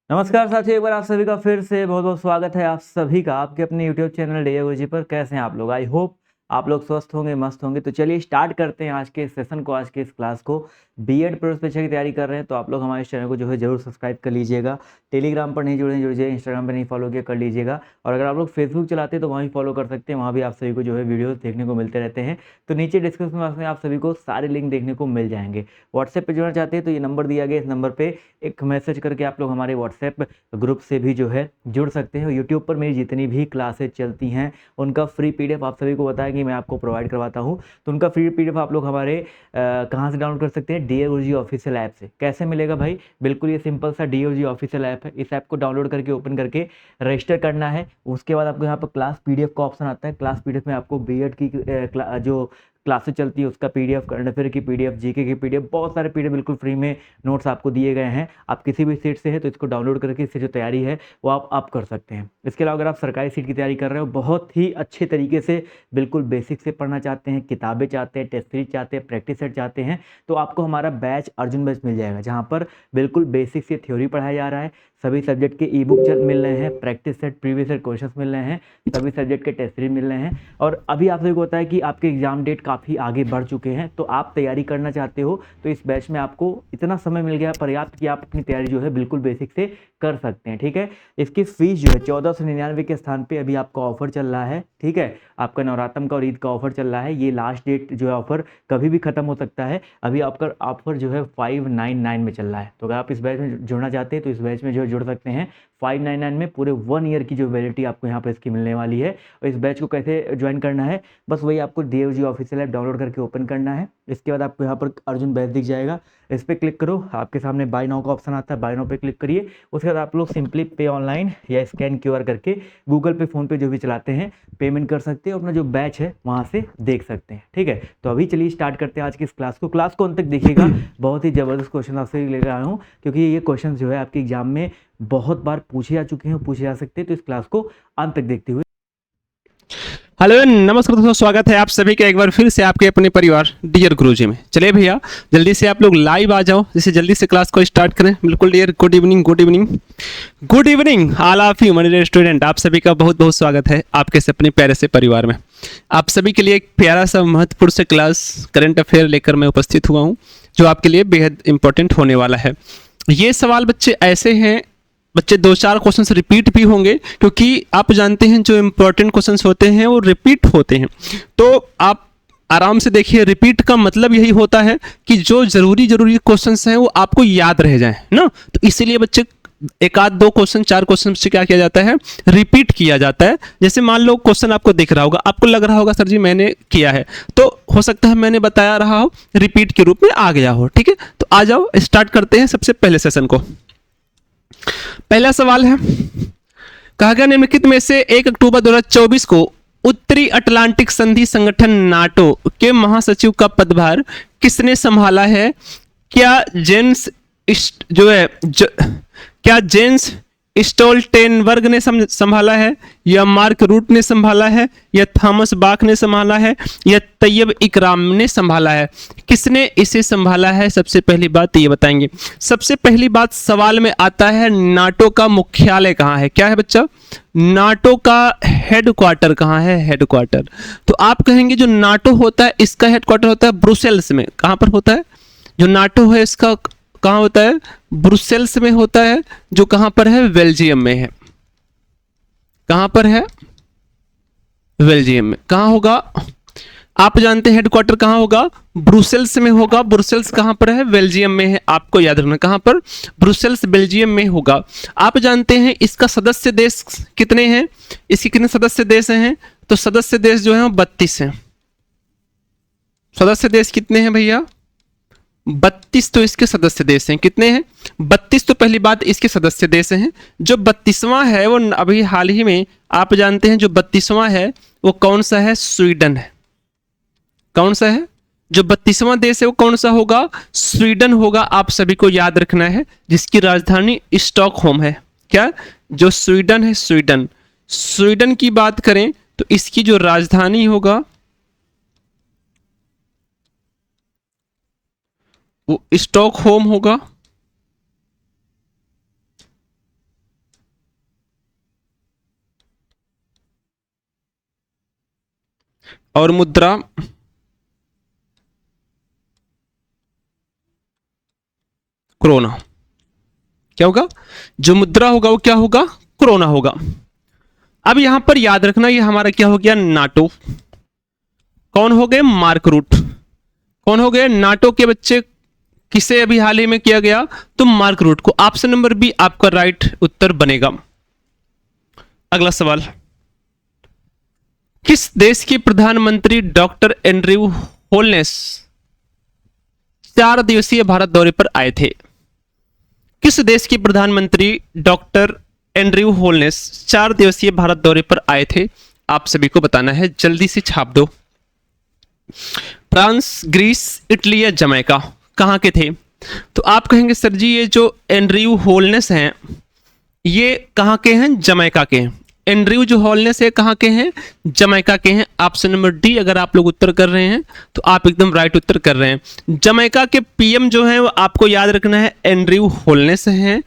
नमस्कार साथियों, एक बार आप सभी का फिर से बहुत बहुत स्वागत है आप सभी का आपके अपने यूट्यूब चैनल डीए गुरुजी पर। कैसे हैं आप लोग? आई होप आप लोग स्वस्थ होंगे, मस्त होंगे। तो चलिए स्टार्ट करते हैं आज के इस सेशन को, आज के इस क्लास को। बीएड प्रवेश परीक्षा की तैयारी कर रहे हैं तो आप लोग हमारे इस चैनल को जो है जरूर सब्सक्राइब कर लीजिएगा। टेलीग्राम पर नहीं जुड़े हैं, जुड़ जाइए। इंस्टाग्राम पर नहीं फॉलो किया, कर लीजिएगा। और अगर आप लोग फेसबुक चलाते हैं तो वहाँ भी फॉलो कर सकते हैं, वहाँ भी आप सभी को जो है वीडियोस देखने को मिलते रहते हैं। तो नीचे डिस्क्रिप्शन बॉक्स में आप सभी को सारे लिंक देखने को मिल जाएंगे। व्हाट्सएप पर जुड़ना चाहते हैं तो ये नंबर दिया गया, इस नंबर पर एक मैसेज करके आप लोग हमारे व्हाट्सएप ग्रुप से भी जो है जुड़ सकते हैं। यूट्यूब पर मेरी जितनी भी क्लासेज चलती हैं उनका फ्री पीडीएफ आप सभी को बताया कि मैं आपको प्रोवाइड करवाता हूं। तो उनका फ्री पीडीएफ आप लोग हमारे कहाँ से डाउनलोड कर सकते हैं? डीए गुरुजी ऑफिशियल ऐप से। कैसे मिलेगा भाई? बिल्कुल ये सिंपल सा डीए गुरुजी ऑफिशियल ऐप है। इस ऐप को डाउनलोड करके ओपन करके रजिस्टर करना है। उसके बाद आपको यहाँ पर क्लास पीडीएफ का ऑप्शन आता है। क्लास पीडीएफ में आपको बीएड की जो क्लासेस चलती है उसका पीडीएफ, करंट अफेयर की पीडीएफ, जीके की पीडीएफ, बहुत सारे पीडीएफ बिल्कुल फ्री में नोट्स आपको दिए गए हैं। आप किसी भी सीट से है तो इसको डाउनलोड करके इससे जो तैयारी है वो आप कर सकते हैं। इसके अलावा अगर आप सरकारी सीट की तैयारी कर रहे हो, बहुत ही अच्छे तरीके से बिल्कुल बेसिक से पढ़ना चाहते हैं, किताबें चाहते हैं, टेस्ट सीरीज चाहते हैं, प्रैक्टिस सेट चाहते हैं, तो आपको हमारा बैच अर्जुन बैच मिल जाएगा, जहाँ पर बिल्कुल बेसिक से थ्योरी पढ़ाया जा रहा है। सभी सब्जेक्ट के ई बुक मिल रहे हैं, practice set, previous year questions मिल रहे हैं, सभी सब्जेक्ट के टेस्ट सीरीज मिल रहे हैं। और अभी आप सभी को पता है कि आपके एग्जाम डेट काफ़ी आगे बढ़ चुके हैं, तो आप तैयारी करना चाहते हो तो इस बैच में आपको इतना समय मिल गया पर्याप्त कि आप अपनी तैयारी जो है बिल्कुल बेसिक से कर सकते हैं। ठीक है, इसकी फीस जो है 1499 के स्थान पे अभी आपका ऑफर चल रहा है। ठीक है, आपका नवरात्रम का और ईद का ऑफर चल रहा है। ये लास्ट डेट जो है ऑफर कभी भी खत्म हो सकता है। अभी आपका ऑफर जो है 599 में चल रहा है। तो अगर आप इस बैच में जुड़ना चाहते हैं तो इस बैच में जो है जुड़ सकते हैं। 599 में पूरे 1 ईयर की जो वैलिडिटी आपको यहाँ पर इसकी मिलने वाली है। और इस बैच को कैसे ज्वाइन करना है? बस वही आपको डीएओजी ऑफिशियल ऐप डाउनलोड करके ओपन करना है। इसके बाद आपको यहाँ पर अर्जुन बैच दिख जाएगा, इस पर क्लिक करो। आपके सामने बाय नाउ का ऑप्शन आता है, बाय नाउ पे क्लिक करिए। उसके बाद आप लोग सिंपली पे ऑनलाइन या स्कैन क्यूआर करके गूगल पे, फोन पे जो भी चलाते हैं पेमेंट कर सकते हैं, अपना जो बैच है वहाँ से देख सकते हैं। ठीक है, तो अभी चलिए स्टार्ट करते हैं आज की इस क्लास को अंत तक देखिएगा। बहुत ही ज़बरदस्त क्वेश्चन आपसे लेकर आया हूँ, क्योंकि ये क्वेश्चन जो है आपके एग्जाम में बहुत बार पूछे जा चुके हैं, पूछे जा सकते हैं। तो इस क्लास को अंत तक देखते हुए हेलो नमस्कार दोस्तों, स्वागत है आप सभी का एक बार फिर से आपके अपने परिवार डियर गुरुजी में। चलिए भैया जल्दी से आप लोग लाइव आ जाओ, जिससे जल्दी से क्लास को स्टार्ट करें। बिल्कुल dear, good evening, good evening, good evening all of you my dear student. आप सभी का बहुत बहुत स्वागत है आपके से अपने प्यारे से परिवार में। आप सभी के लिए एक प्यारा सा महत्वपूर्ण से क्लास करंट अफेयर लेकर मैं उपस्थित हुआ हूँ, जो आपके लिए बेहद इंपॉर्टेंट होने वाला है। ये सवाल बच्चे ऐसे हैं, बच्चे 2-4 क्वेश्चंस रिपीट भी होंगे, क्योंकि आप जानते हैं जो इंपॉर्टेंट क्वेश्चंस होते हैं वो रिपीट होते हैं। तो आप आराम से देखिए, रिपीट का मतलब यही होता है कि जो जरूरी क्वेश्चंस हैं वो आपको याद रह जाएं ना। तो इसीलिए बच्चे एक आध 2 क्वेश्चन 4 क्वेश्चन से क्या किया जाता है, रिपीट किया जाता है। जैसे मान लो क्वेश्चन आपको दिख रहा होगा, आपको लग रहा होगा सर जी मैंने किया है, तो हो सकता है मैंने बताया रहा हो, रिपीट के रूप में आ गया हो। ठीक है, तो आ जाओ स्टार्ट करते हैं सबसे पहले सेशन को। पहला सवाल है, कहा गया निम्नलिखित में से 1 अक्टूबर 2024 को उत्तरी अटलांटिक संधि संगठन नाटो के महासचिव का पदभार किसने संभाला है? क्या जेंस क्या जेंस स्टोल्टेनबर्ग ने संभाला है, या मार्क रूट ने संभाला है, या थॉमस बाख ने संभाला है, या तैयब इकराम ने संभाला है? किसने इसे संभाला है? सबसे पहली बात ये बताएंगे। सबसे पहली बात सवाल में आता है, नाटो का मुख्यालय कहाँ है? क्या है बच्चा? नाटो का हेडक्वार्टर कहाँ है? हेडक्वार्टर। तो आप कहेंगे जो नाटो होता है इसका हेडक्वार्टर होता है ब्रुसेल्स में। कहाँ पर होता है? जो नाटो है इसका कहाँ होता है? ब्रुसेल्स में होता है, जो कहाँ पर है? बेल्जियम में है। कहाँ पर है? बेल्जियम में। कहाँ होगा? आप जानते हैं हेडक्वार्टर कहाँ होगा? ब्रुसेल्स में होगा। ब्रुसेल्स कहाँ पर है? बेल्जियम में है। आपको याद रखना कहाँ पर? ब्रुसेल्स बेल्जियम में होगा। आप जानते हैं इसका सदस्य देश कितने हैं? इसके कितने सदस्य देश हैं? तो सदस्य देश जो है 32 हैं। सदस्य देश कितने हैं भैया? 32 तो इसके सदस्य देश हैं। कितने हैं? 32 तो पहली बात इसके सदस्य देश हैं। जो 32वां है वो अभी हाल ही में आप जानते हैं जो 32वां है वो कौन सा है? स्वीडन है। कौन सा है? जो 32वां देश है वो कौन सा होगा? स्वीडन होगा। आप सभी को याद रखना है, जिसकी राजधानी स्टॉकहोम है। क्या? जो स्वीडन है, स्वीडन। स्वीडन की बात करें तो इसकी जो राजधानी होगा वो स्टॉकहोम होगा। और मुद्रा कोरोना। क्या होगा? जो मुद्रा होगा वो क्या होगा? कोरोना होगा। अब यहां पर याद रखना, ये हमारा क्या हो गया? नाटो। कौन हो गए? Mark Rutte. कौन हो गए? नाटो के बच्चे। किसे अभी हाल ही में किया गया? तो मार्क रूट को। ऑप्शन नंबर बी आपका राइट उत्तर बनेगा। अगला सवाल, किस देश के प्रधानमंत्री डॉक्टर एंड्रयू होलनेस 4 दिवसीय भारत दौरे पर आए थे? किस देश के प्रधानमंत्री डॉक्टर एंड्रयू होलनेस 4 दिवसीय भारत दौरे पर आए थे? आप सभी को बताना है, जल्दी से छाप दो। फ्रांस, ग्रीस, इटली या जमैका, कहां के थे? तो आप कहेंगे सर जी ये जो एंड्रयू होलनेस हैं ये कहां के हैं? जमैका के हैं। एंड्रयू जो होलनेस है कहां के हैं? जमैका के हैं। ऑप्शन नंबर डी अगर आप लोग उत्तर कर रहे हैं तो आप एकदम राइट उत्तर कर रहे हैं। जमैका के पीएम जो है वो आपको याद रखना है एंड्रयू होलनेस हैं।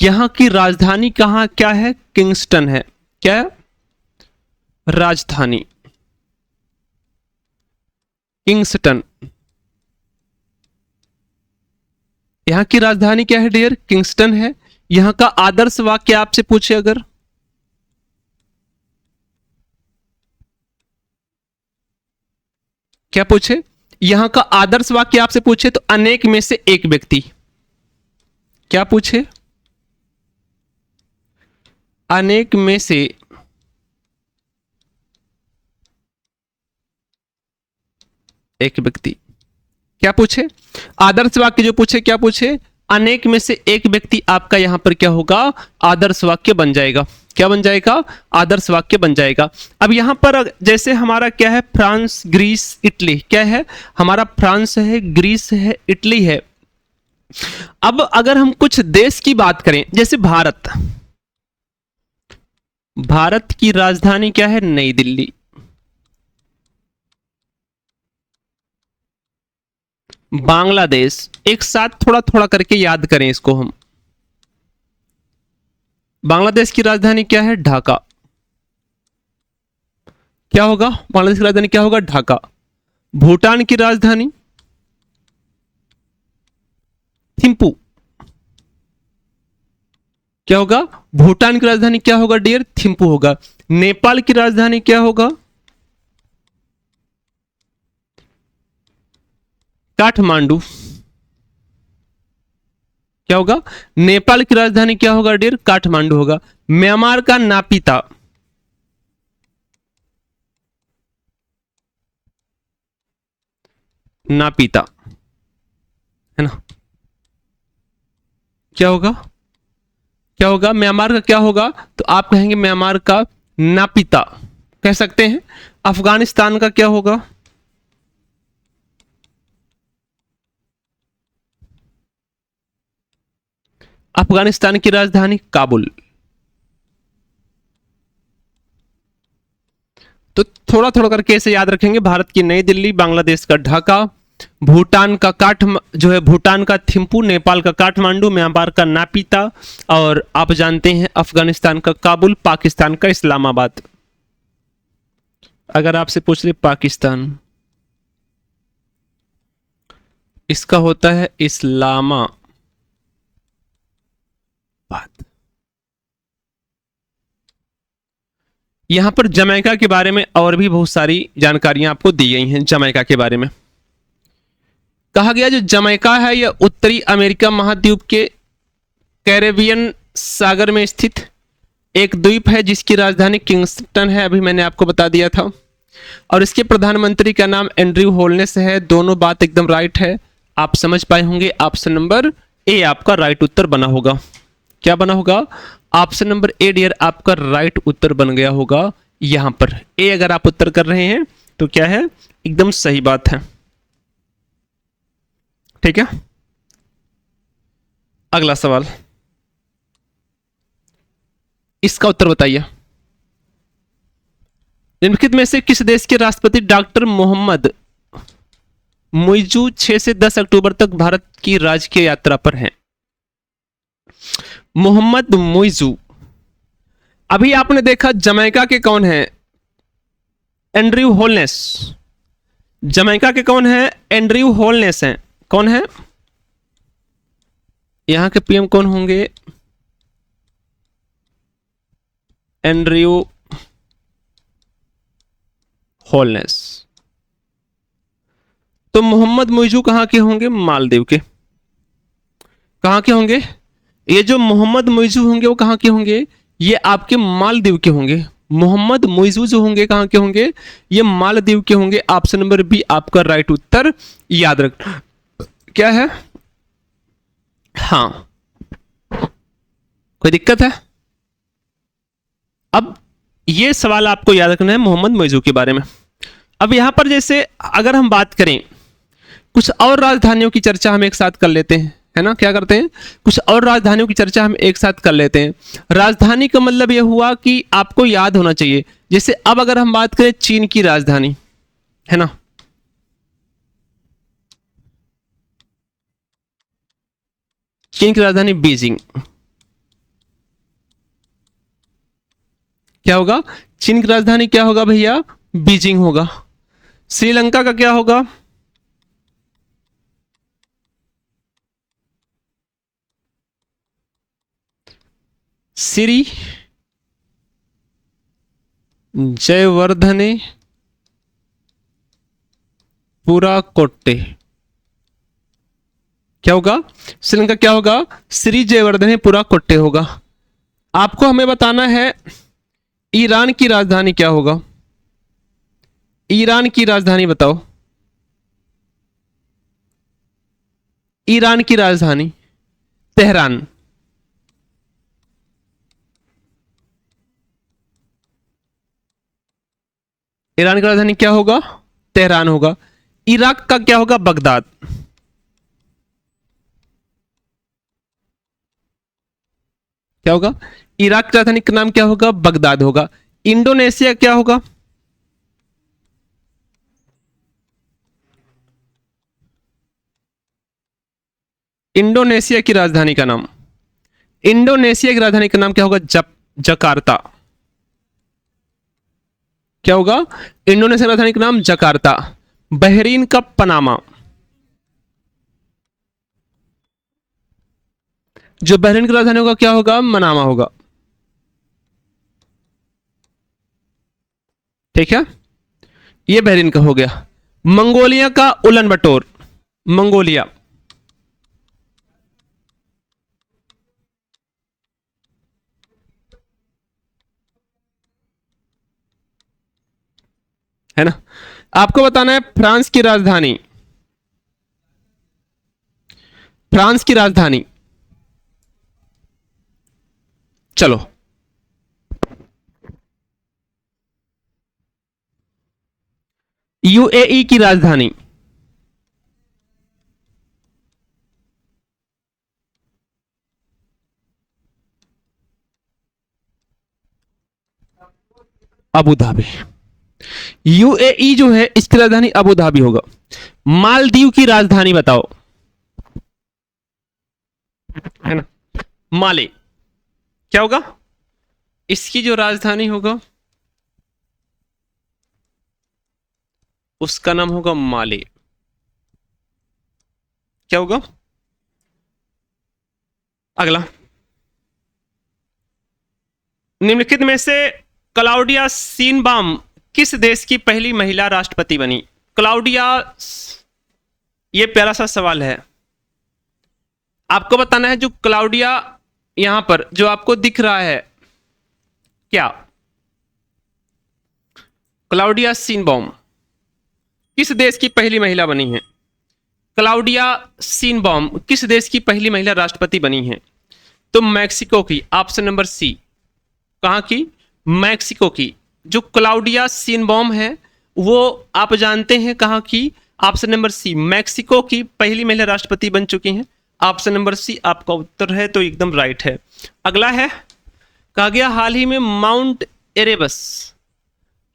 यहां की राजधानी कहां क्या है? किंगस्टन है। क्या है? राजधानी किंगस्टन। यहां की राजधानी क्या है डियर? किंगस्टन है। यहां का आदर्श वाक्य आपसे पूछे अगर, क्या पूछे? यहां का आदर्श वाक्य आपसे पूछे तो अनेक में से एक व्यक्ति। क्या पूछे? अनेक में से एक व्यक्ति। क्या पूछे? आदर्श वाक्य जो पूछे क्या पूछे? अनेक में से एक व्यक्ति आपका यहां पर क्या होगा? आदर्श वाक्य बन जाएगा। क्या बन जाएगा? आदर्श वाक्य बन जाएगा। अब यहां पर जैसे हमारा क्या है? France, Greece, Italy. क्या है हमारा? फ्रांस है, ग्रीस है, इटली है। अब अगर हम कुछ देश की बात करें, जैसे भारत, भारत की राजधानी क्या है? नई दिल्ली। बांग्लादेश, एक साथ थोड़ा थोड़ा करके याद करें इसको हम। बांग्लादेश की राजधानी क्या है? ढाका। क्या होगा? बांग्लादेश की राजधानी क्या होगा? ढाका। भूटान की राजधानी थिम्पू। क्या होगा? भूटान की राजधानी क्या होगा डियर? थिम्पू होगा। नेपाल की राजधानी क्या होगा? काठमांडू। क्या होगा? नेपाल की राजधानी क्या होगा डियर? काठमांडू होगा। म्यांमार का नापीता। नापीता है ना? क्या होगा? क्या होगा? म्यांमार का क्या होगा? तो आप कहेंगे म्यांमार का नापीता कह सकते हैं। अफगानिस्तान का क्या होगा? अफगानिस्तान की राजधानी काबुल। तो थोड़ा थोड़ा करके ऐसे याद रखेंगे। भारत की नई दिल्ली, बांग्लादेश का ढाका, भूटान का भूटान का थिम्पू, नेपाल का काठमांडू, म्यांमार का नापीता और आप जानते हैं अफगानिस्तान का काबुल, पाकिस्तान का इस्लामाबाद। अगर आपसे पूछ ले पाकिस्तान, इसका होता है इस्लामाबाद। यहां पर जमैका के बारे में और भी बहुत सारी जानकारियां आपको दी गई हैं। जमैका के बारे में कहा गया जो जमैका है यह उत्तरी अमेरिका महाद्वीप के कैरेबियन सागर में स्थित एक द्वीप है जिसकी राजधानी किंगस्टन है। अभी मैंने आपको बता दिया था। और इसके प्रधानमंत्री का नाम एंड्रयू होलनेस है। दोनों बात एकदम राइट है। आप समझ पाए होंगे। ऑप्शन नंबर ए आपका राइट उत्तर बना होगा। क्या बना होगा? ऑप्शन नंबर ए डियर आपका राइट उत्तर बन गया होगा। यहां पर ए अगर आप उत्तर कर रहे हैं तो क्या है? एकदम सही बात है। ठीक है। अगला सवाल, इसका उत्तर बताइए। निम्नलिखित में से किस देश के राष्ट्रपति डॉक्टर मोहम्मद मुइजू 6 से 10 अक्टूबर तक भारत की राजकीय यात्रा पर हैं? मोहम्मद मुइजू। अभी आपने देखा जमैका के कौन है? Andrew wholeness. जमैका के कौन है? एंड्रयू होलनेस हैं। कौन है? यहां के पीएम कौन होंगे? Andrew wholeness. तो मोहम्मद मुइजू कहां के होंगे? मालदीव के। कहां के होंगे? ये जो मोहम्मद मुइजू होंगे वो कहां के होंगे? ये आपके मालदीव के होंगे। मोहम्मद मुइजू जो होंगे कहां के होंगे? ये मालदीव के होंगे। ऑप्शन नंबर बी आपका राइट उत्तर। याद रख, क्या है? हाँ, कोई दिक्कत है? अब ये सवाल आपको याद रखना है मोहम्मद मुइजू के बारे में। अब यहां पर जैसे अगर हम बात करें, कुछ और राजधानियों की चर्चा हम एक साथ कर लेते हैं, है ना? क्या करते हैं? कुछ और राजधानियों की चर्चा हम एक साथ कर लेते हैं। राजधानी का मतलब यह हुआ कि आपको याद होना चाहिए। जैसे अब अगर हम बात करें चीन की राजधानी, है ना, चीन की राजधानी बीजिंग। क्या होगा? चीन की राजधानी क्या होगा भैया? बीजिंग होगा। श्रीलंका का क्या होगा? सिरी जयवर्धने पुराकोट्टे। क्या होगा? श्रीलंका क्या होगा? श्री जयवर्धने पुराकोट्टे होगा। आपको हमें बताना है ईरान की राजधानी क्या होगा? ईरान की राजधानी बताओ। ईरान की राजधानी तेहरान। ईरान की राजधानी क्या होगा? तेहरान होगा। इराक का क्या होगा? बगदाद। क्या होगा? इराक की राजधानी का नाम क्या होगा? बगदाद होगा। इंडोनेशिया क्या होगा? इंडोनेशिया की राजधानी का नाम, इंडोनेशिया की राजधानी का नाम क्या होगा? जकार्ता। क्या होगा? इंडोनेशिया की राजधानी का नाम जकार्ता। बहरीन का पनामा। जो बहरीन की राजधानी होगा क्या होगा? मनामा होगा। ठीक है, ये बहरीन का हो गया। मंगोलिया का उलन बटोर। मंगोलिया, है ना? आपको बताना है फ्रांस की राजधानी। फ्रांस की राजधानी, चलो, यूएई की राजधानी। Abu Dhabi. यूएई जो है इसकी राजधानी अबू धाबी होगा। मालदीव की राजधानी बताओ, है ना? माले। क्या होगा? इसकी जो राजधानी होगा उसका नाम होगा माले। क्या होगा? अगला, निम्नलिखित में से क्लाउडिया सीनबाम किस देश की पहली महिला राष्ट्रपति बनी? क्लाउडिया, ये प्यारा सा सवाल है। आपको बताना है जो क्लाउडिया यहां पर जो आपको दिख रहा है, क्या क्लाउडिया सीनबाम किस देश की पहली महिला बनी है? क्लाउडिया सीनबाम किस देश की पहली महिला राष्ट्रपति बनी है? तो मैक्सिको की। Option number C. कहां की? मैक्सिको की। जो क्लाउडिया सीनबाम है वो आप जानते हैं कहां की? ऑप्शन नंबर सी, मैक्सिको की पहली महिला राष्ट्रपति बन चुकी हैं। ऑप्शन नंबर सी आपका उत्तर है, तो एकदम राइट है। अगला है, कहा गया हाल ही में माउंट एरेबस,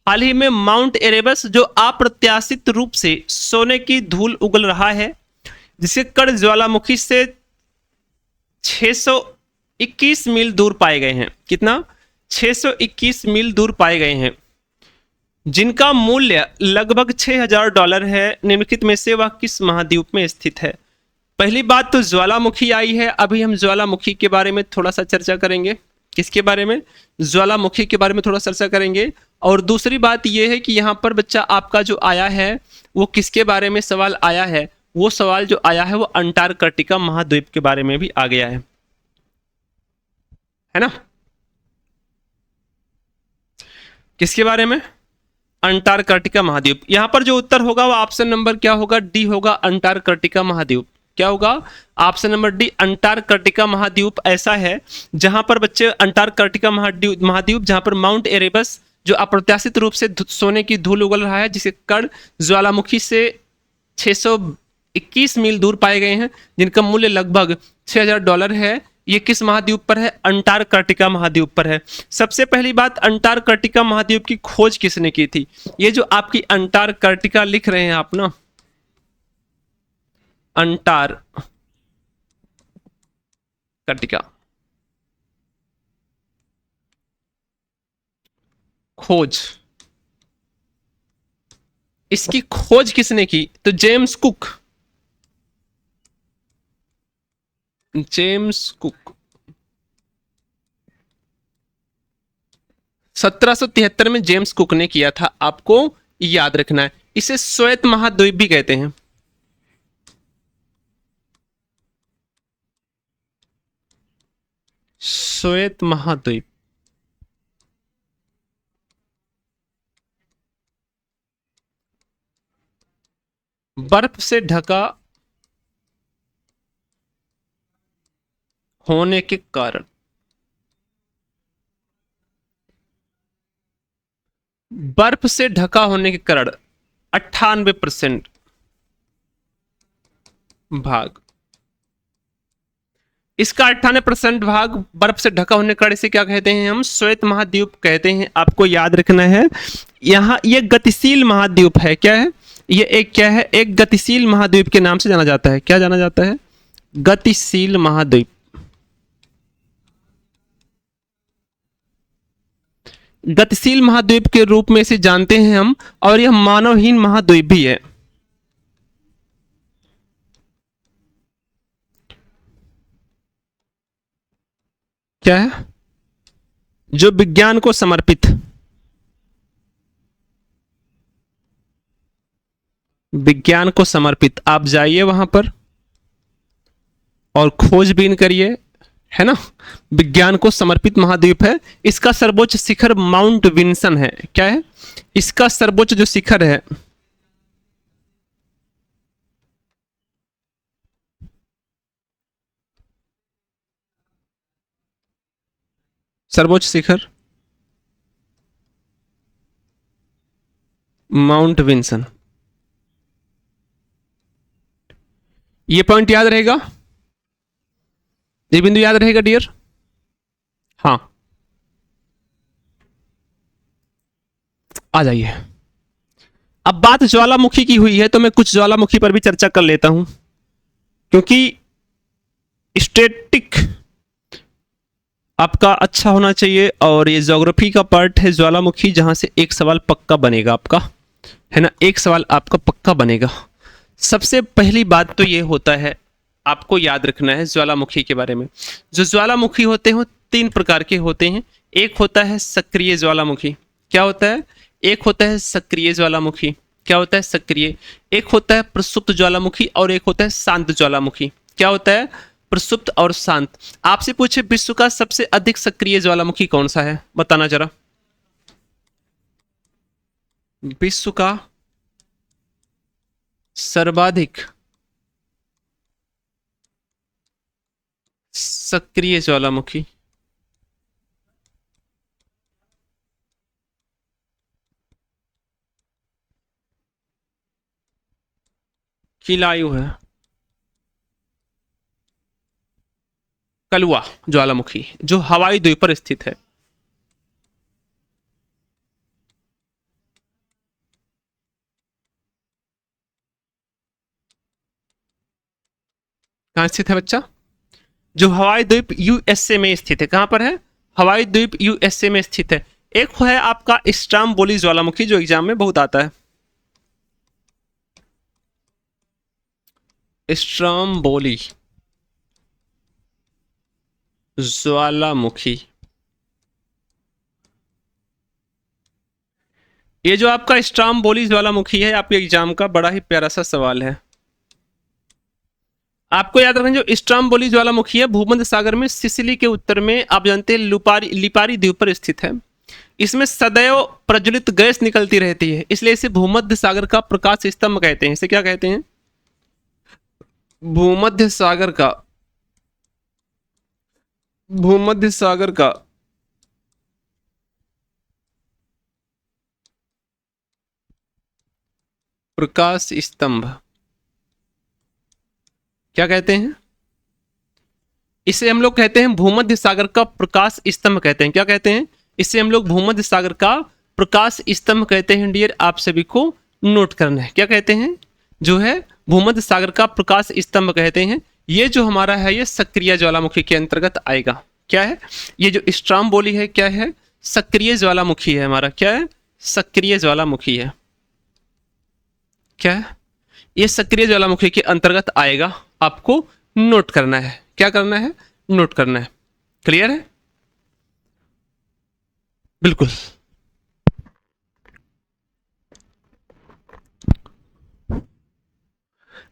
हाल ही में माउंट एरेबस जो अप्रत्याशित रूप से सोने की धूल उगल रहा है, जिसके कण ज्वालामुखी से 621 मील दूर पाए गए हैं। कितना? 621 मील दूर पाए गए हैं। जिनका मूल्य लगभग $6000 है, निम्नलिखित में से वह किस महाद्वीप में स्थित है? पहली बात तो ज्वालामुखी आई है। अभी हम ज्वालामुखी के बारे में थोड़ा सा चर्चा करेंगे। किसके बारे में? ज्वालामुखी के बारे में थोड़ा चर्चा करेंगे। और दूसरी बात यह है कि यहाँ पर बच्चा आपका जो आया है वो किसके बारे में सवाल आया है? वो सवाल जो आया है वो अंटार्कटिका महाद्वीप के बारे में भी आ गया है ना? किसके बारे में? अंटार्कटिका महाद्वीप। यहां पर जो उत्तर होगा वो ऑप्शन नंबर क्या होगा? डी होगा, अंटार्कटिका महाद्वीप। क्या होगा? ऑप्शन नंबर डी, अंटार्कटिका महाद्वीप ऐसा है जहां पर बच्चे अंटार्कटिका महाद्वीप जहां पर माउंट एरेबस जो अप्रत्याशित रूप से सोने की धूल उगल रहा है, जिसके कण ज्वालामुखी से 621 मील दूर पाए गए हैं, जिनका मूल्य लगभग $6000 है। ये किस महाद्वीप पर है? अंटार्कटिका महाद्वीप पर है। सबसे पहली बात, अंटार्कटिका महाद्वीप की खोज किसने की थी? ये जो आपकी अंटार्कटिका लिख रहे हैं आप ना, अंटार्कटिका खोज, इसकी खोज किसने की? तो जेम्स कुक। जेम्स कुक 1773 में जेम्स कुक ने किया था, आपको याद रखना है। इसे श्वेत महाद्वीप भी कहते हैं। श्वेत महाद्वीप। बर्फ से ढका होने के कारण, बर्फ से ढका होने के कारण 98% भाग, इसका 98% भाग बर्फ से ढका होने के कारण इसे क्या कहते हैं? हम श्वेत महाद्वीप कहते हैं। आपको याद रखना है, यहां ये गतिशील महाद्वीप है। क्या है ये? एक क्या है? एक गतिशील महाद्वीप के नाम से जाना जाता है। क्या जाना जाता है? गतिशील महाद्वीप। गतिशील महाद्वीप के रूप में इसे जानते हैं हम, और यह मानवहीन महाद्वीप भी है। क्या है? जो विज्ञान को समर्पित, विज्ञान को समर्पित। आप जाइए वहां पर और खोजबीन करिए, है ना? विज्ञान को समर्पित महाद्वीप है। इसका सर्वोच्च शिखर माउंट विंसन है। क्या है? इसका सर्वोच्च जो शिखर है, सर्वोच्च शिखर माउंट विंसन। ये पॉइंट याद रहेगा, ये बिंदु याद रहेगा डियर? हाँ, आ जाइए। अब बात ज्वालामुखी की हुई है तो मैं कुछ ज्वालामुखी पर भी चर्चा कर लेता हूं, क्योंकि स्टैटिक आपका अच्छा होना चाहिए और ये ज्योग्राफी का पार्ट है ज्वालामुखी, जहां से एक सवाल पक्का बनेगा आपका, है ना? एक सवाल आपका पक्का बनेगा। सबसे पहली बात तो ये होता है, आपको याद रखना है ज्वालामुखी के बारे में। जो ज्वालामुखी होते हैं 3 प्रकार के होते हैं। एक होता है सक्रिय ज्वालामुखी। क्या होता है? एक होता है सक्रिय ज्वालामुखी। क्या होता है? सक्रिय। एक होता है प्रसुप्त ज्वालामुखी और एक होता है शांत ज्वालामुखी। क्या होता है? प्रसुप्त और शांत। आपसे पूछे विश्व का सबसे अधिक सक्रिय ज्वालामुखी कौन सा है? बताना जरा। विश्व का सर्वाधिक सक्रिय ज्वालामुखी किलायु है। कलुआ ज्वालामुखी जो हवाई द्वीप पर स्थित है। कहां स्थित है बच्चा? जो हवाई द्वीप यूएसए में स्थित है। कहां पर है? हवाई द्वीप यूएसए में स्थित है। एक है आपका स्ट्रोम्बोली ज्वालामुखी जो एग्जाम में बहुत आता है। स्ट्रोम्बोली ज्वालामुखी, ये जो आपका स्ट्रोम्बोली ज्वालामुखी है आपके एग्जाम का बड़ा ही प्यारा सा सवाल है। आपको याद रखना, जो स्ट्रोम्बोली ज्वालामुखी है भूमध्य सागर में सिसिली के उत्तर में, आप जानते हैं लिपारी द्वीप पर स्थित है। इसमें सदैव प्रज्वलित गैस निकलती रहती है, इसलिए इसे भूमध्य सागर का प्रकाश स्तंभ कहते हैं। इसे क्या कहते हैं? भूमध्य सागर का प्रकाश स्तंभ क्या कहते हैं? इसे हम लोग कहते हैं भूमध्य सागर का प्रकाश स्तंभ कहते हैं। क्या कहते हैं? इसे हम लोग भूमध्य सागर का प्रकाश स्तंभ कहते हैं। डियर, आप सभी को नोट करना है। क्या कहते हैं? जो है भूमध्य सागर का प्रकाश स्तंभ कहते हैं। ये जो हमारा है ये सक्रिय ज्वालामुखी के अंतर्गत आएगा। क्या है? ये जो स्ट्रोम्बोली है क्या है? सक्रिय ज्वालामुखी है हमारा। क्या है? सक्रिय ज्वालामुखी है। क्या है? ये सक्रिय ज्वालामुखी के अंतर्गत आएगा। आपको नोट करना है। क्या करना है? नोट करना है। क्लियर है? बिल्कुल।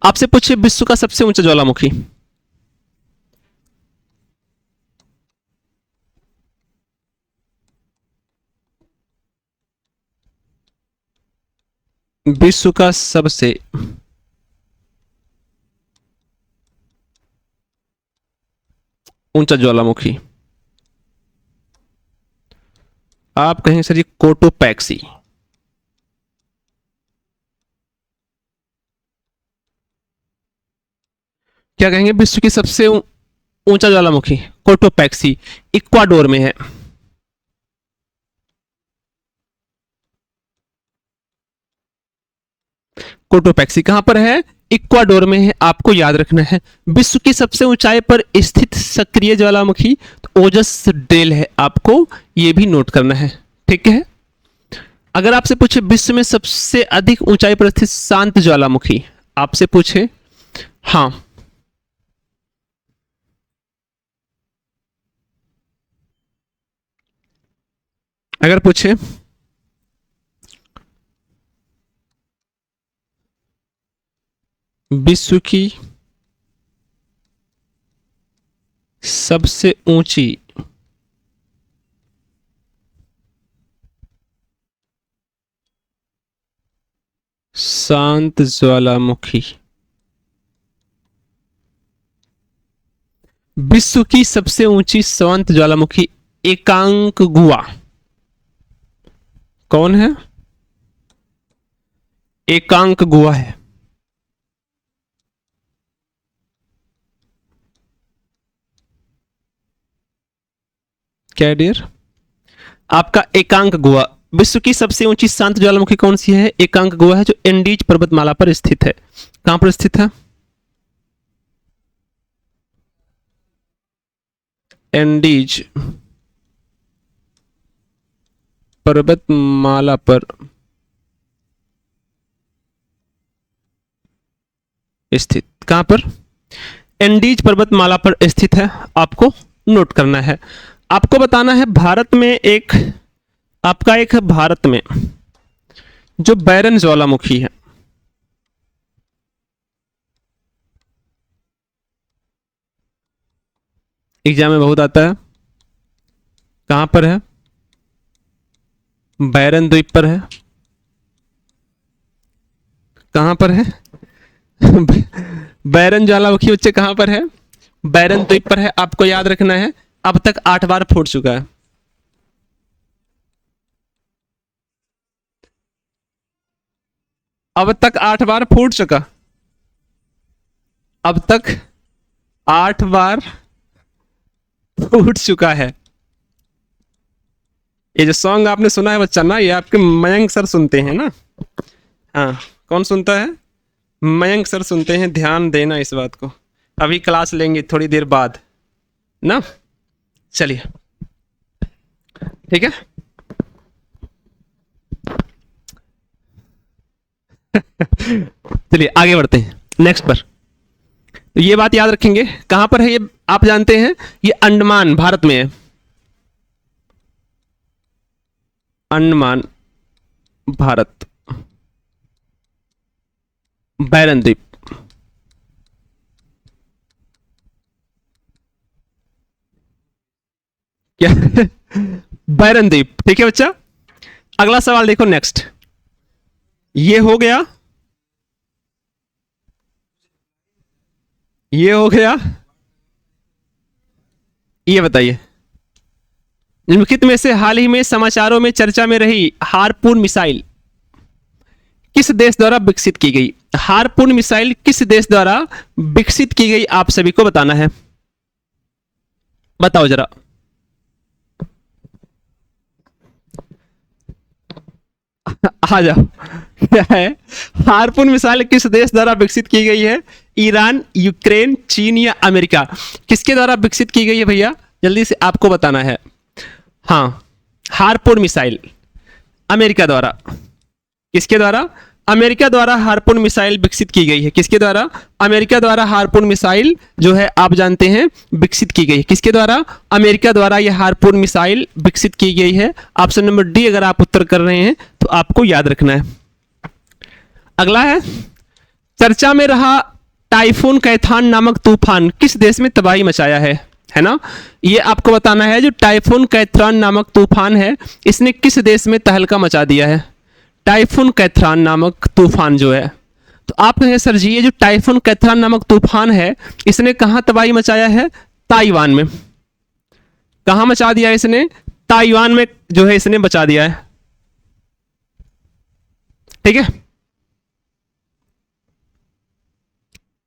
आपसे पूछिए विश्व का सबसे ऊंचा ज्वालामुखी। विश्व का सबसे ऊंचा ज्वालामुखी, आप कहेंगे सर ये कोटोपैक्सी। क्या कहेंगे? विश्व की सबसे ऊंचा ज्वालामुखी कोटोपैक्सी, इक्वाडोर में है। कोटोपैक्सी कहां पर है? इक्वाडोर में है। आपको याद रखना है विश्व की सबसे ऊंचाई पर स्थित सक्रिय ज्वालामुखी तो ओजस डेल है। आपको यह भी नोट करना है। ठीक है? अगर आपसे पूछे विश्व में सबसे अधिक ऊंचाई पर स्थित शांत ज्वालामुखी, आपसे पूछे, हाँ, अगर पूछे विश्व की सबसे ऊंची शांत ज्वालामुखी, विश्व की सबसे ऊंची शांत ज्वालामुखी एकांकगुआ कौन है? एकांकगुआ है। क्या डियर? आपका एकांकगुआ, विश्व की सबसे ऊंची शांत ज्वालामुखी कौन सी है? एकांकगुआ है, जो एंडीज पर्वतमाला पर स्थित है। कहां पर स्थित है? एंडीज पर्वतमाला पर स्थित। कहां पर? एंडीज पर्वतमाला पर स्थित है। आपको नोट करना है। आपको बताना है भारत में एक, आपका एक है भारत में जो बैरन ज्वालामुखी है, एग्जाम में बहुत आता है। कहां पर है? बैरन द्वीप पर है। कहां पर है? बैरन ज्वालामुखी बच्चे कहां पर है? बैरन द्वीप पर है। आपको याद रखना है अब तक 8 बार फूट चुका है। अब तक 8 बार फूट चुका, अब तक 8 बार फूट चुका है। ये जो सॉन्ग आपने सुना है बच्चा ना, ये आपके मयंक सर सुनते हैं ना। हाँ, कौन सुनता है? मयंक सर सुनते हैं। ध्यान देना इस बात को। अभी क्लास लेंगे थोड़ी देर बाद ना। चलिए, ठीक है। चलिए आगे बढ़ते हैं नेक्स्ट पर। तो ये बात याद रखेंगे, कहां पर है ये आप जानते हैं, ये अंडमान भारत में है, अंडमान भारत, बैरन द्वीप। क्या बैरन द्वीप, ठीक है बच्चा। अगला सवाल देखो नेक्स्ट, ये हो गया, ये हो गया, ये बताइए निम्नलिखित में से हाल ही में समाचारों में चर्चा में रही हारपून मिसाइल किस देश द्वारा विकसित की गई? हारपून मिसाइल किस देश द्वारा विकसित की गई, आप सभी को बताना है, बताओ जरा। आ जाओ, क्या है हारपून मिसाइल किस देश द्वारा विकसित की गई है? ईरान, यूक्रेन, चीन या अमेरिका? किसके द्वारा विकसित की गई है भैया, जल्दी से आपको बताना है। हाँ, हारपून मिसाइल अमेरिका द्वारा, किसके द्वारा? अमेरिका द्वारा हारपून मिसाइल विकसित की गई है। किसके द्वारा? अमेरिका द्वारा हारपून मिसाइल जो है आप जानते हैं विकसित की गई है। किसके द्वारा? अमेरिका द्वारा यह हारपून मिसाइल विकसित की गई है। ऑप्शन नंबर डी अगर आप उत्तर कर रहे हैं तो आपको याद रखना है। अगला है, चर्चा में रहा टाइफून कैथान नामक तूफान किस देश में तबाही मचाया है ना? ये आपको बताना है, जो टाइफून कैथान नामक तूफान है इसने किस देश में तहलका मचा दिया है? टाइफून कैथान नामक तूफान जो है, तो आप कहें सर जी ये जो टाइफून कैथान नामक तूफान है इसने कहां तबाही मचाया है? ताइवान में। कहां मचा दिया इसने? ताइवान में जो है इसने बचा दिया है, ठीक है,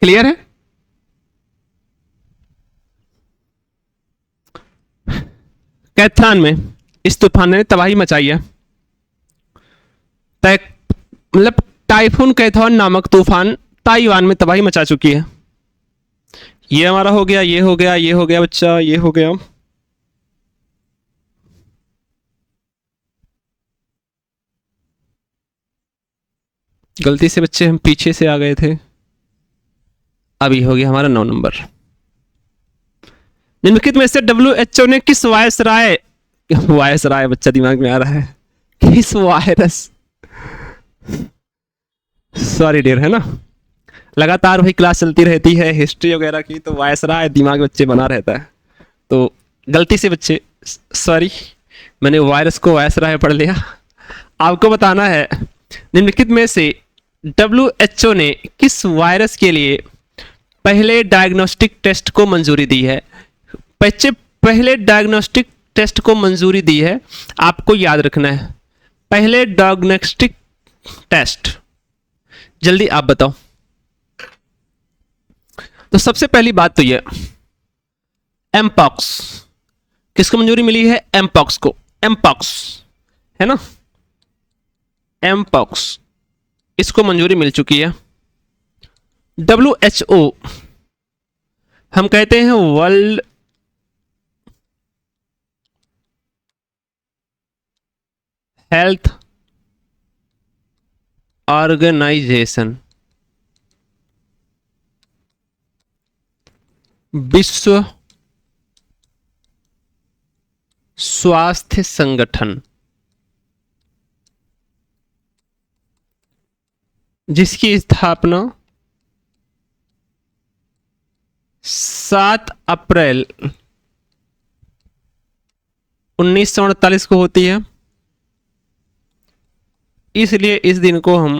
क्लियर है? कैथान में इस तूफान ने तबाही मचाई है। मतलब टाइफून कैथान नामक तूफान ताइवान में तबाही मचा चुकी है। ये हमारा हो गया, ये हो गया, ये हो गया बच्चा, ये हो गया। गलती से बच्चे हम पीछे से आ गए थे। अभी हो गया हमारा 9 नंबर। निम्नलिखित में से WHO ने किस वायसराय बच्चा दिमाग में आ रहा है, किस वायरस, सॉरी डियर, है ना, लगातार वही क्लास चलती रहती है हिस्ट्री वगैरह की, तो वायसराय दिमाग बच्चे बना रहता है, तो गलती से बच्चे सॉरी, मैंने वायरस को वायसराय पढ़ लिया। आपको बताना है निम्नलिखित में से WHO ने किस वायरस के लिए पहले डायग्नोस्टिक टेस्ट को मंजूरी दी है? बच्चे पहले डायग्नोस्टिक टेस्ट को मंजूरी दी है, आपको याद रखना है, पहले डायग्नोस्टिक टेस्ट, जल्दी आप बताओ। तो सबसे पहली बात तो ये एमपॉक्स, किसको मंजूरी मिली है? एमपॉक्स को, एमपॉक्स है ना, एमपॉक्स इसको मंजूरी मिल चुकी है। WHO हम कहते हैं वर्ल्ड हेल्थ ऑर्गेनाइजेशन, विश्व स्वास्थ्य संगठन, जिसकी स्थापना 7 अप्रैल 1948 को होती है, इसलिए इस दिन को हम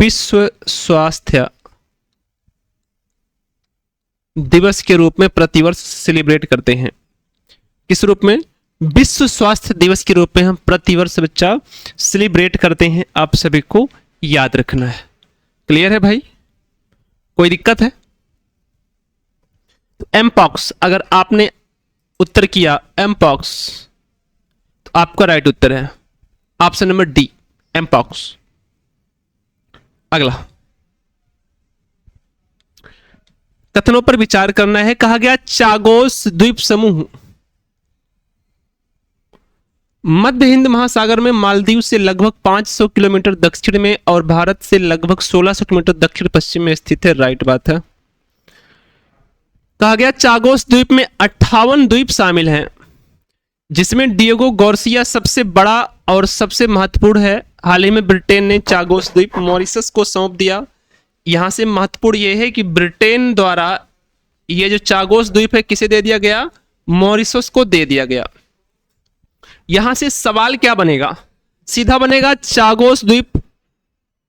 विश्व स्वास्थ्य दिवस के रूप में प्रतिवर्ष सेलिब्रेट करते हैं। किस रूप में? विश्व स्वास्थ्य दिवस के रूप में हम प्रतिवर्ष बच्चा सेलिब्रेट करते हैं, आप सभी को याद रखना है। क्लियर है भाई, कोई दिक्कत है? तो एमपॉक्स अगर आपने उत्तर किया एमपॉक्स तो आपका राइट उत्तर है ऑप्शन नंबर डी, एमपॉक्स। अगला, कथनों पर विचार करना है। कहा गया चागोस द्वीप समूह मध्य हिंद महासागर में मालदीव से लगभग 500 किलोमीटर दक्षिण में और भारत से लगभग 1600 किलोमीटर दक्षिण पश्चिम में स्थित है। राइट बात है। कहा गया चागोस द्वीप में 58 द्वीप शामिल हैं, जिसमें डिएगो गार्सिया सबसे बड़ा और सबसे महत्वपूर्ण है। हाल ही में ब्रिटेन ने चागोस द्वीप मॉरिशस को सौंप दिया। यहां से महत्वपूर्ण यह है कि ब्रिटेन द्वारा ये जो चागोस द्वीप है किसे दे दिया गया? मॉरिशस को दे दिया गया। यहां से सवाल क्या बनेगा? सीधा बनेगा चागोस द्वीप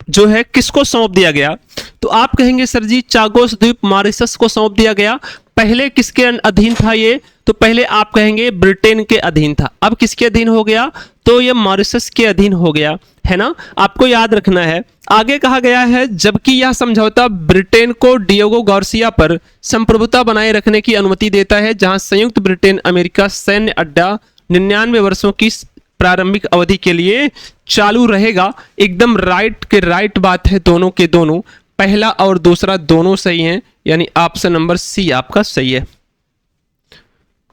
जो है किसको सौंप दिया गया? तो आप कहेंगे सर जी चागोस द्वीप मॉरिशस को सौंप दिया गया। पहले किसके अधीन था ये? तो पहले आप कहेंगे ब्रिटेन के अधीन था। अब किसके अधीन हो गया? तो ये मॉरिशस के अधीन हो गया, है ना। आपको याद रखना है। आगे कहा गया है जबकि यह समझौता ब्रिटेन को डिएगो गार्सिया पर संप्रभुता बनाए रखने की अनुमति देता है, जहां संयुक्त ब्रिटेन अमेरिका सैन्य अड्डा 99 वर्षों की प्रारंभिक अवधि के लिए चालू रहेगा। एकदम राइट के राइट बात है, दोनों के दोनों, पहला और दूसरा दोनों सही हैं, यानी ऑप्शन नंबर सी आपका सही है।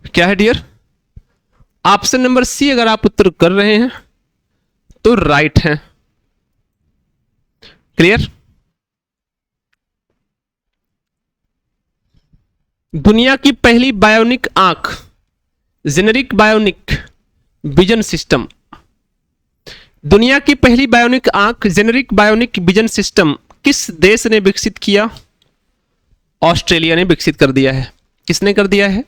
क्या है डियर? ऑप्शन नंबर सी अगर आप उत्तर कर रहे हैं तो राइट है। क्लियर? दुनिया की पहली बायोनिक आंख, जेनेरिक बायोनिक विजन सिस्टम, दुनिया की पहली बायोनिक आंख जेनेरिक बायोनिक विजन सिस्टम किस देश ने विकसित किया? ऑस्ट्रेलिया ने विकसित कर दिया है। किसने कर दिया है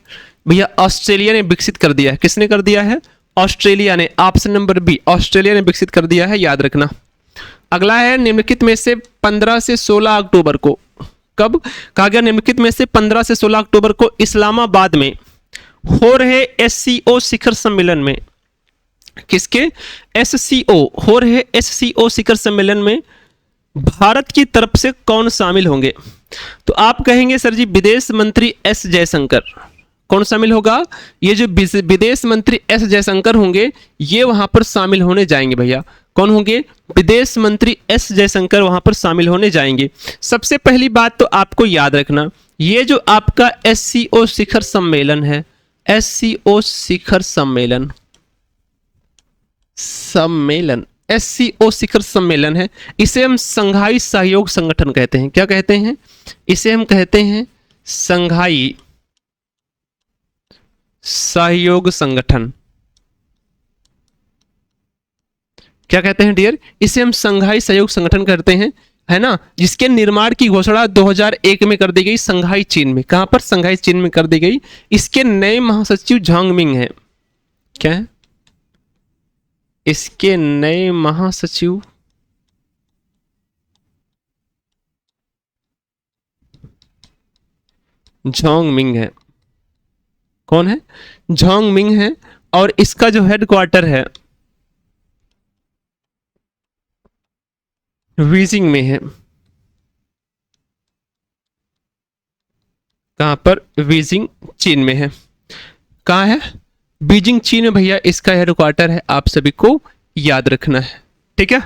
भैया? ऑस्ट्रेलिया ने विकसित कर दिया है। किसने कर दिया है? ऑस्ट्रेलिया ने। ऑप्शन नंबर बी, ऑस्ट्रेलिया ने विकसित कर दिया है, याद रखना। अगला है निम्नलिखित में से 15 से 16 अक्टूबर को, कब कहा गया? निम्नलिखित में से 15 से 16 अक्टूबर को इस्लामाबाद में हो रहे एससीओ शिखर सम्मेलन में, किसके? एससीओ हो रहे एससीओ शिखर सम्मेलन में भारत की तरफ से कौन शामिल होंगे? तो आप कहेंगे सर जी विदेश मंत्री एस जयशंकर। कौन शामिल होगा? ये जो विदेश मंत्री एस जयशंकर होंगे ये वहां पर शामिल होने जाएंगे भैया। कौन होंगे? विदेश मंत्री एस जयशंकर वहां पर शामिल होने जाएंगे। सबसे पहली बात तो आपको याद रखना, ये जो आपका एससीओ शिखर सम्मेलन है, एससीओ शिखर सम्मेलन एससीओ शिखर सम्मेलन है, इसे हम संघाई सहयोग संगठन कहते हैं। क्या कहते हैं? इसे हम कहते हैं संघाई सहयोग संगठन। क्या कहते हैं डियर? इसे हम संघाई सहयोग संगठन कहते हैं, है ना, जिसके निर्माण की घोषणा 2001 में कर दी गई संघाई चीन में। कहां पर? संघाई चीन में कर दी गई। इसके नए महासचिव झांगमिंग हैं। क्या है? इसके नए महासचिव झांगमिंग है। कौन है? झांगमिंग है। और इसका जो हेडक्वार्टर है बीजिंग में है। कहां पर? बीजिंग चीन में है। कहां है? बीजिंग चीन में भैया इसका हेडक्वार्टर है। आप सभी को याद रखना है, ठीक है।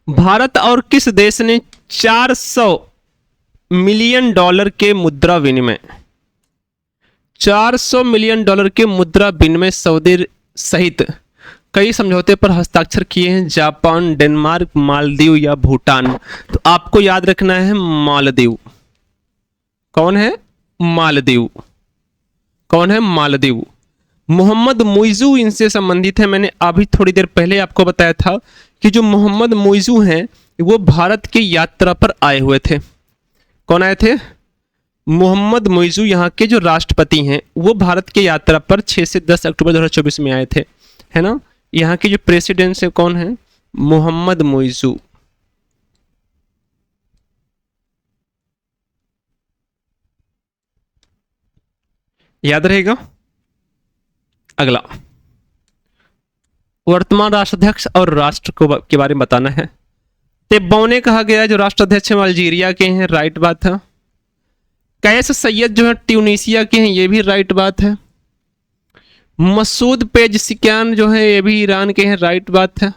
भारत और किस देश ने 400 मिलियन डॉलर के मुद्रा विनिमय, 400 मिलियन डॉलर के मुद्रा विनिमय सौदे सहित कई समझौते पर हस्ताक्षर किए हैं? जापान, डेनमार्क, मालदीव या भूटान? तो आपको याद रखना है मालदीव। कौन है? मालदीव। कौन है? मालदीव। मोहम्मद मुइजू इनसे संबंधित है। मैंने अभी थोड़ी देर पहले आपको बताया था कि जो मोहम्मद मुइजू हैं वो भारत की यात्रा पर आए हुए थे। कौन आए थे? मोहम्मद मुइजू यहाँ के जो राष्ट्रपति हैं वो भारत की यात्रा पर 6 से 10 अक्टूबर 2024 में आए थे, है ना। यहाँ के जो प्रेसिडेंट है कौन है? मोहम्मद मुइजू। याद रहेगा। अगला वर्तमान राष्ट्राध्यक्ष और राष्ट्र को के बारे में बताना है। तेब्बौने कहा गया जो राष्ट्राध्यक्ष है अल्जीरिया के हैं, राइट बात है। कैस सैयद जो है ट्यूनीसिया के हैं, ये भी राइट बात है। मसूद पेजशिकियान जो है ये भी ईरान के हैं, राइट बात है।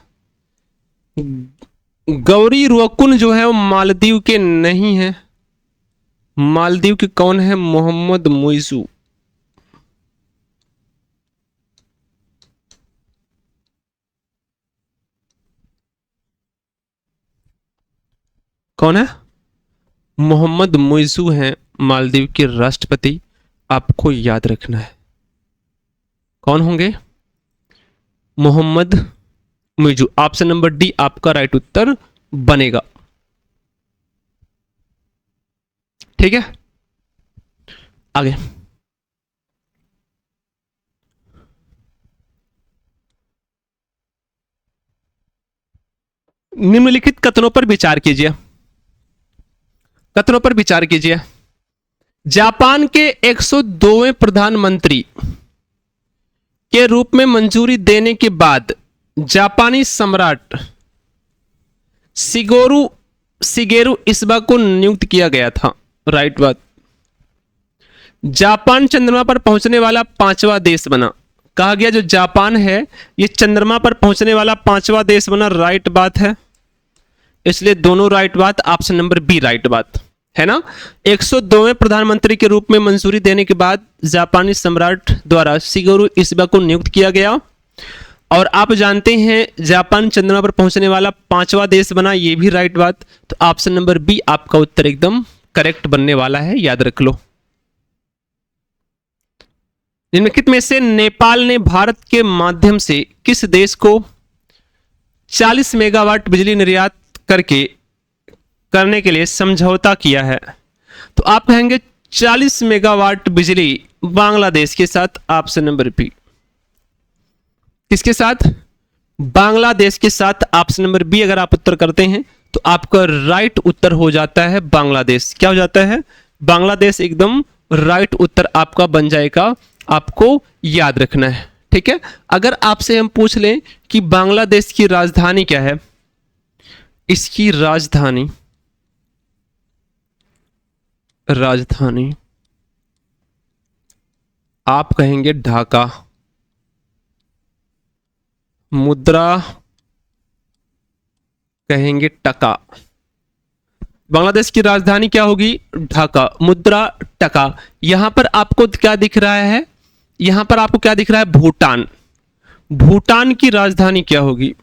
गौरी रुकुन जो है वो मालदीव के नहीं है। मालदीव के कौन है? मोहम्मद मुइजू। कौन है? मोहम्मद मुइज़ू हैं मालदीव के राष्ट्रपति। आपको याद रखना है कौन होंगे? Mohammed Muizzu. Option number D आपका राइट उत्तर बनेगा। ठीक है, आगे। निम्नलिखित कथनों पर विचार कीजिए। कथनों पर विचार कीजिए। जापान के 102वें प्रधानमंत्री के रूप में मंजूरी देने के बाद जापानी सम्राट शिगेरू इशिबा को नियुक्त किया गया था। राइट बात। जापान चंद्रमा पर पहुंचने वाला 5वां देश बना। कहा गया जो जापान है ये चंद्रमा पर पहुंचने वाला 5वां देश बना। राइट बात है, इसलिए दोनों राइट बात। ऑप्शन नंबर बी राइट बात है ना। 102वें प्रधानमंत्री के रूप में मंजूरी देने के बाद जापानी सम्राट द्वारा शिगेरू इशिबा को नियुक्त किया गया। और आप जानते हैं जापान चंद्रमा पर पहुंचने वाला 5वां देश बना, ये भी राइट बात। तो ऑप्शन नंबर बी आपका उत्तर एकदम करेक्ट बनने वाला है, याद रख लो। निम्नलिखित में से नेपाल ने भारत के माध्यम से किस देश को 40 मेगावाट बिजली निर्यात करने के लिए समझौता किया है? तो आप कहेंगे 40 मेगावाट बिजली बांग्लादेश के साथ। Option number B. किसके साथ? बांग्लादेश के साथ। ऑप्शन नंबर बी अगर आप उत्तर करते हैं तो आपका राइट उत्तर हो जाता है बांग्लादेश। क्या हो जाता है? बांग्लादेश एकदम राइट उत्तर आपका बन जाएगा। आपको याद रखना है, ठीक है। अगर आपसे हम पूछ लें कि बांग्लादेश की राजधानी क्या है, इसकी राजधानी आप कहेंगे ढाका। मुद्रा कहेंगे टका। बांग्लादेश की राजधानी क्या होगी? ढाका। मुद्रा टका। यहां पर आपको क्या दिख रहा है? यहां पर आपको क्या दिख रहा है? भूटान। भूटान की राजधानी क्या होगी?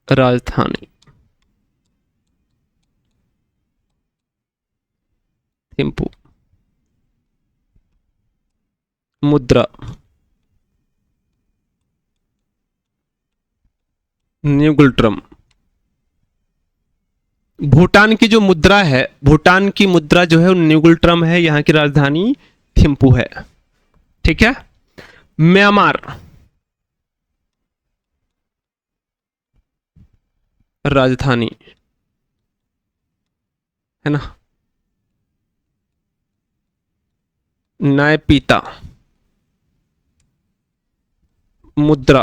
राजधानी थिम्पू। मुद्रा न्यूगुल्ट्रम। भूटान की जो मुद्रा है, भूटान की मुद्रा जो है वो न्यूगुल्ट्रम है। यहां की राजधानी थिम्पू है, ठीक है। म्यांमार राजधानी है ना, नायपीता। मुद्रा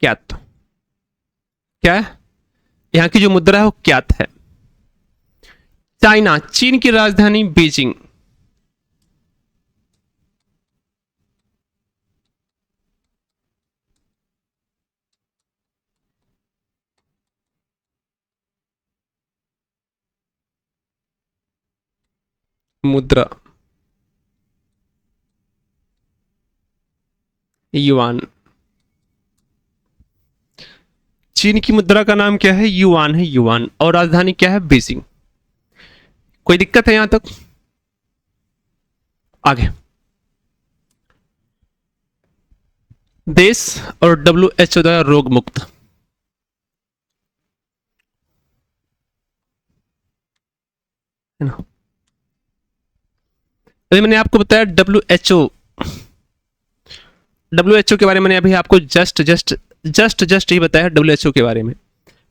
क्यात। क्या है? यहां की जो मुद्रा है वो क्यात है। चाइना, चीन की राजधानी बीजिंग। मुद्रा युआन। चीन की मुद्रा का नाम क्या है? युआन है, युआन। और राजधानी क्या है? बीजिंग। कोई दिक्कत है यहां तक? आगे। देश और WHO द्वारा रोग मुक्त। है ना। अभी मैंने आपको बताया WHO के बारे में। मैंने अभी आपको जस्ट ही बताया WHO के बारे में।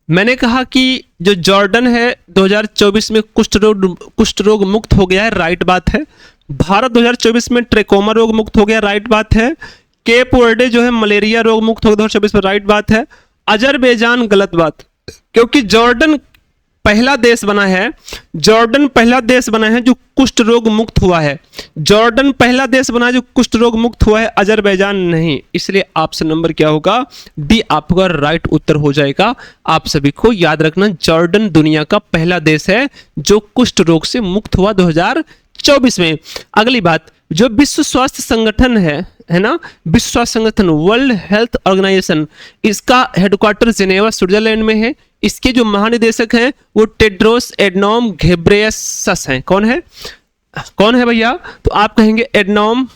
मैंने कहा कि जो जॉर्डन है 2024 में कुष्ठ रोग मुक्त हो गया है। राइट बात है। भारत 2024 में ट्रेकोमा रोग मुक्त हो गया। राइट बात है। केप वर्डे जो है मलेरिया रोग मुक्त हो गया 2024 में। राइट बात है। अजरबैजान गलत बात, क्योंकि जॉर्डन पहला देश बना है, जॉर्डन पहला देश बना है जो कुष्ठ रोग मुक्त हुआ है। जॉर्डन पहला देश बना है जो कुष्ठ रोग मुक्त हुआ है, अजरबैजान नहीं। इसलिए ऑप्शन नंबर क्या होगा? डी आपका राइट उत्तर हो जाएगा। आप सभी को याद रखना, जॉर्डन दुनिया का पहला देश है जो कुष्ठ रोग से मुक्त हुआ 2024 में। अगली बात, जो विश्व स्वास्थ्य संगठन है ना, विश्व स्वास्थ्य संगठन, वर्ल्ड हेल्थ ऑर्गेनाइजेशन, इसका हेडक्वार्टर जिनेवा स्विट्जरलैंड में है। इसके जो महानिदेशक हैं वो टेड्रोस एडनॉम घेब्रेयेसस हैं। कौन है भैया? तो आप कहेंगे एडनॉम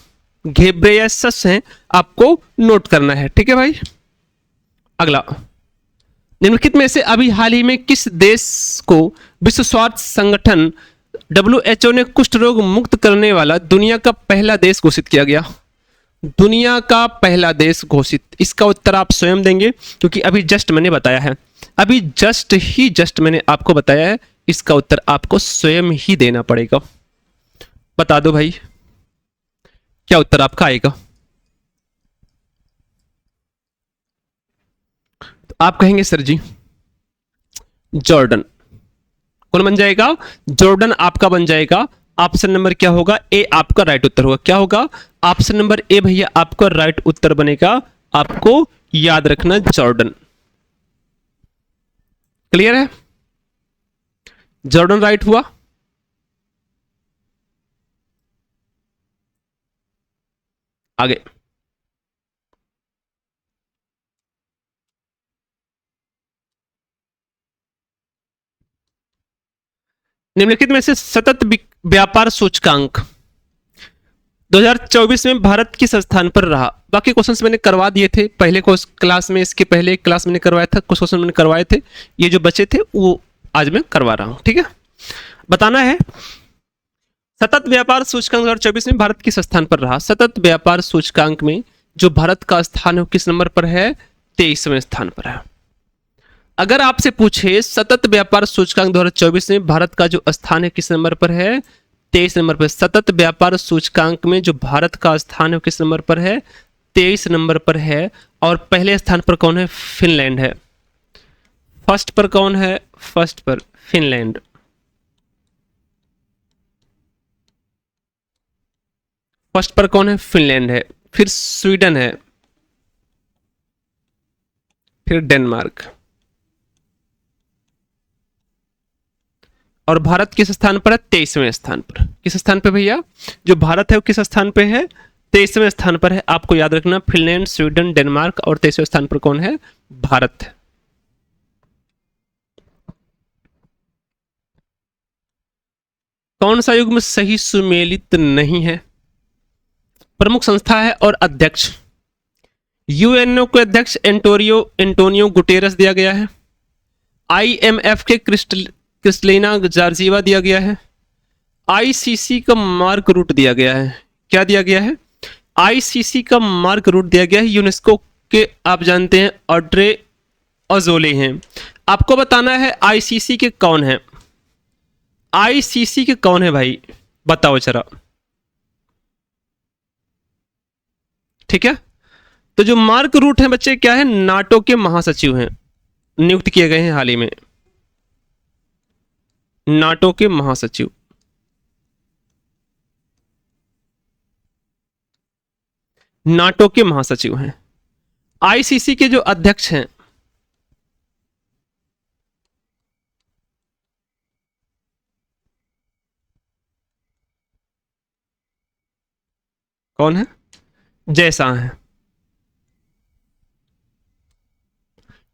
घेब्रेयेसस हैं, आपको नोट करना है। ठीक है भाई। अगला, निम्नलिखित में से अभी हाल ही में किस देश को विश्व स्वास्थ्य संगठन WHO ने कुष्ठ रोग मुक्त करने वाला दुनिया का पहला देश घोषित किया गया? दुनिया का पहला देश घोषित, इसका उत्तर आप स्वयं देंगे क्योंकि अभी जस्ट मैंने बताया है, अभी जस्ट मैंने आपको बताया है। इसका उत्तर आपको स्वयं ही देना पड़ेगा। बता दो भाई, क्या उत्तर आपका आएगा? तो आप कहेंगे सर जी जॉर्डन। कौन बन जाएगा? जॉर्डन आपका बन जाएगा। ऑप्शन नंबर क्या होगा? ए आपका राइट उत्तर होगा। क्या होगा? ऑप्शन नंबर ए भैया आपका राइट उत्तर बनेगा। आपको याद रखना जॉर्डन। क्लियर है? जॉर्डन राइट हुआ। आगे, निम्नलिखित में से सतत व्यापार सूचकांक 2024 में भारत किस स्थान पर रहा? बाकी क्वेश्चंस मैंने करवा दिए थे पहले क्लास में, इसके पहले क्लास मैंने करवाया था, कुछ क्वेश्चन मैंने करवाए थे, ये जो बचे थे वो आज मैं करवा रहा हूं। ठीक है, बताना है सतत व्यापार सूचकांक 2024 में भारत किस स्थान पर रहा? सतत व्यापार सूचकांक में जो भारत का स्थान है वो किस नंबर पर है? 23वें स्थान पर है। अगर आपसे पूछे सतत व्यापार सूचकांक 2024 में भारत का जो स्थान है किस नंबर पर है? 23 नंबर पर। सतत व्यापार सूचकांक में जो भारत का स्थान है वो किस नंबर पर है? 23 नंबर पर है। और पहले स्थान पर कौन है? फिनलैंड है। फर्स्ट पर कौन है? फर्स्ट पर फिनलैंड। फर्स्ट पर कौन है? फिनलैंड है। फिर स्वीडन है, फिर डेनमार्क। और भारत किस स्थान पर है? 23वें स्थान पर। किस स्थान पर भैया? जो भारत है वो किस स्थान पे है? 23वें स्थान पर है। आपको याद रखना फिनलैंड, स्वीडन, डेनमार्क और 23वें स्थान पर कौन है? भारत है। कौन सा युग्म सही सुमेलित नहीं है? प्रमुख संस्था है और अध्यक्ष यूएनओ के अध्यक्ष एंटोनियो गुटेरस दिया गया है। IMF के क्रिस्टलिना जॉर्जिवा दिया गया है। ICC का मार्क रूट दिया गया है। क्या दिया गया है? ICC का मार्क रूट दिया गया है यूनेस्को के, आप जानते हैं ऑड्रे अजोले हैं। आपको बताना है ICC के कौन है? ICC के कौन है भाई? बताओ जरा। ठीक है, तो जो मार्क रूट है बच्चे क्या है? नाटो के महासचिव हैं, नियुक्त किए गए हैं हाल ही में। नाटो के महासचिव, नाटो के महासचिव हैं। ICC के जो अध्यक्ष हैं कौन है? जयशाह हैं।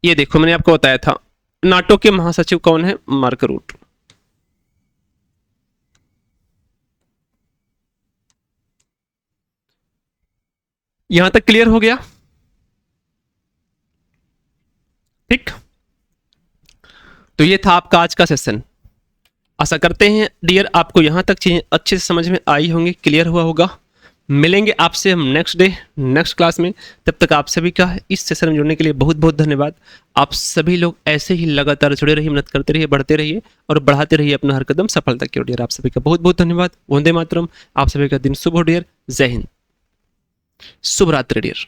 ये देखो मैंने आपको बताया था, नाटो के महासचिव कौन है? Mark Rutte. यहां तक क्लियर हो गया? ठीक, तो ये था आपका आज का सेशन। आशा करते हैं डियर आपको यहां तक चीजें अच्छे से समझ में आई होंगी, क्लियर हुआ होगा। मिलेंगे आपसे हम नेक्स्ट डे नेक्स्ट क्लास में। तब तक आप सभी का इस सेशन में जुड़ने के लिए बहुत बहुत धन्यवाद। आप सभी लोग ऐसे ही लगातार जुड़े रहिए, मेहनत करते रहिए, बढ़ते रहिए और बढ़ाते रहिए अपना हर कदम सफलता की ओर डियर। आप सभी का बहुत बहुत धन्यवाद। वंदे मातरम। आप सभी का दिन शुभ हो डियर। जय हिंद, शुभ रात्रि डियर।